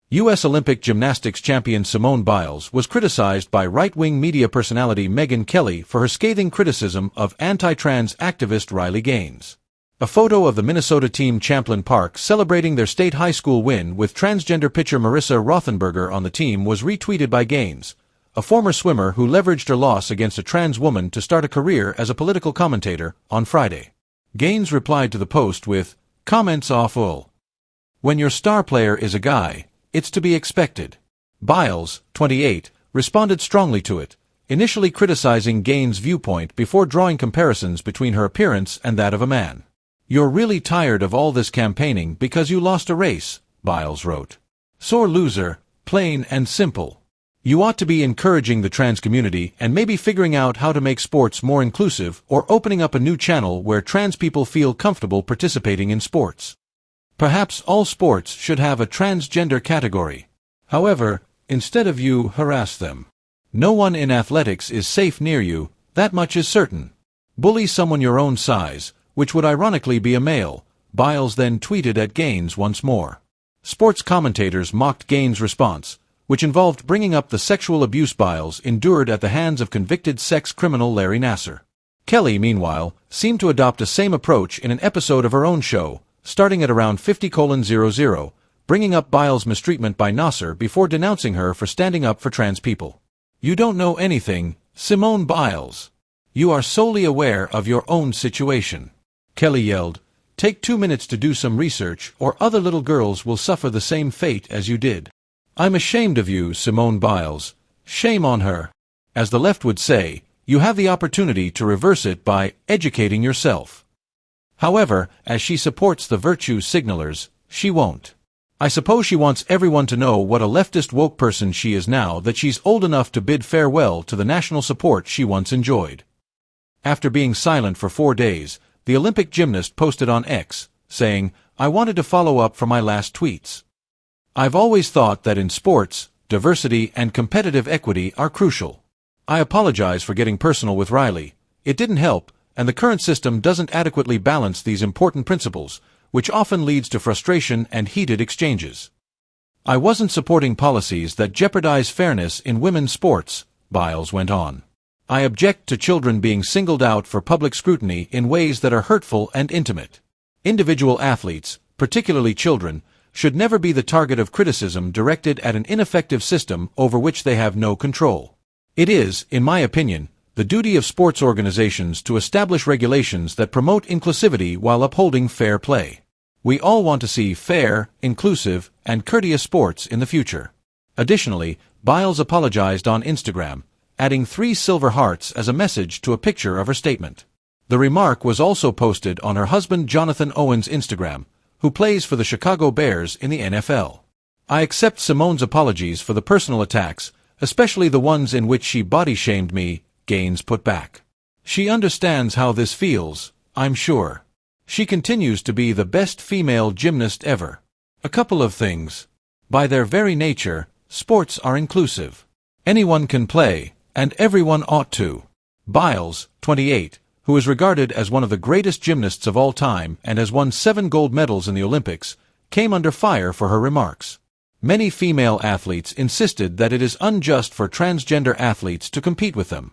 U.S. Olympic gymnastics champion Simone Biles was criticized by right-wing media personality Megyn Kelly for her scathing criticism of anti-trans activist Riley Gaines. A photo of the Minnesota team Champlin Park celebrating their state high school win with transgender pitcher Marissa Rothenberger on the team was retweeted by Gaines, a former swimmer who leveraged her loss against a trans woman to start a career as a political commentator, on Friday. Gaines replied to the post with, "Comments awful. When your star player is a guy, it's to be expected." Biles, 28, responded strongly to it, initially criticizing Gaines' viewpoint before drawing comparisons between her appearance and that of a man. "You're really tired of all this campaigning because you lost a race," Biles wrote. "Sore loser, plain and simple. You ought to be encouraging the trans community and maybe figuring out how to make sports more inclusive or opening up a new channel where trans people feel comfortable participating in sports. Perhaps all sports should have a transgender category. However, instead of you harass them. No one in athletics is safe near you, that much is certain. Bully someone your own size, which would ironically be a male," Biles then tweeted at Gaines once more. Sports commentators mocked Gaines' response, which involved bringing up the sexual abuse Biles endured at the hands of convicted sex criminal Larry Nassar. Kelly, meanwhile, seemed to adopt the same approach in an episode of her own show, starting at around 50:00, bringing up Biles' mistreatment by Nassar before denouncing her for standing up for trans people. "You don't know anything, Simone Biles. You are solely aware of your own situation," Kelly yelled. "Take 2 minutes to do some research or other little girls will suffer the same fate as you did. I'm ashamed of you, Simone Biles. Shame on her. As the left would say, you have the opportunity to reverse it by educating yourself." However, as she supports the virtue signalers, she won't. "I suppose she wants everyone to know what a leftist woke person she is now that she's old enough to bid farewell to the national support she once enjoyed." After being silent for 4 days, the Olympic gymnast posted on X, saying, "I wanted to follow up from my last tweets. I've always thought that in sports, diversity and competitive equity are crucial. I apologize for getting personal with Riley. It didn't help, and the current system doesn't adequately balance these important principles, which often leads to frustration and heated exchanges. I wasn't supporting policies that jeopardize fairness in women's sports," Biles went on. "I object to children being singled out for public scrutiny in ways that are hurtful and intimate. Individual athletes, particularly children, should never be the target of criticism directed at an ineffective system over which they have no control. It is, in my opinion, the duty of sports organizations to establish regulations that promote inclusivity while upholding fair play. We all want to see fair, inclusive, and courteous sports in the future." Additionally, Biles apologized on Instagram, adding 3 silver hearts as a message to a picture of her statement. The remark was also posted on her husband Jonathan Owen's Instagram, who plays for the Chicago Bears in the NFL. "I accept Simone's apologies for the personal attacks, especially the ones in which she body-shamed me," Gaines put back. "She understands how this feels, I'm sure. She continues to be the best female gymnast ever." A couple of things. By their very nature, sports are inclusive. Anyone can play, and everyone ought to. Biles, 28, who is regarded as one of the greatest gymnasts of all time and has won 7 gold medals in the Olympics, came under fire for her remarks. Many female athletes insisted that it is unjust for transgender athletes to compete with them.